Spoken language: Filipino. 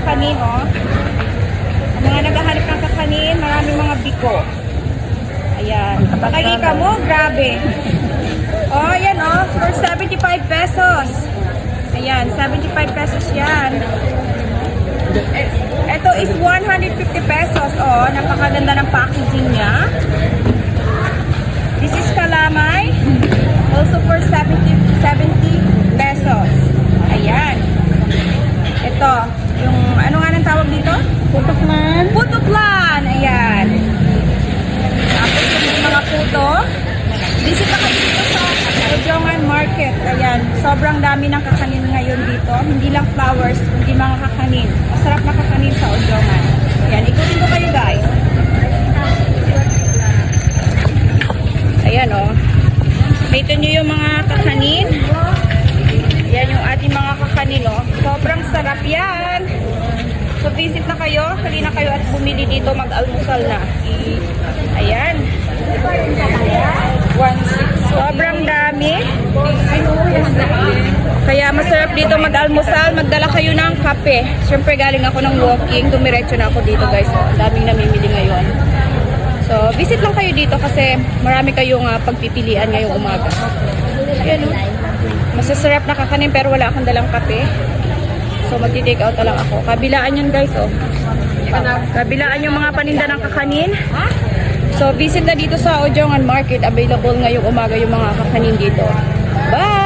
kakanin, oh. Sa mga naghahanap ng kakanin, maraming mga biko. Ayan. Makikita mo, grabe. Oh, ayan, oh. For 75 pesos. Ayan, 75 pesos yan. Ito is 150 pesos. Oh, napakaganda ng packaging niya. This is kalamay. Also for 70 pesos. Ayan. Ito, yung ano nga nang tawag dito? Putuklan. Putuklan. Ayan. Tapos yung mga puto. Visit na kayo dito sa Ojongan Market. Ayan. Sobrang dami ng kakanin ngayon dito. Hindi lang flowers, kundi mga kakanin. Masarap na kakanin sa Ojongan. Ayan. Ikutin ko kayo guys. Ayan o. Ito nyo yung mga kakanin. Yan yung ating mga kakanin o. Sobrang sarap yan. So visit na kayo. Halina kayo at bumili dito. Mag-almusal na. Ayan. 1.6. Sobrang dami. Kaya masarap dito mag-almusal. Magdala kayo ng kape. Siyempre galing ako ng walking. Dumiretso na ako dito guys. Ang daming namimili ngayon. So, visit lang kayo dito kasi marami kayong pagpipilian ngayong umaga. Ayan o. Masasarap na kakanin pero wala akong dalang kape. So, magti-take out na lang ako. Kabilaan yun guys o. Kabilaan yung mga paninda ng kakanin. So, visit na dito sa Ojongan Market. Available ngayong umaga yung mga kakanin dito. Bye!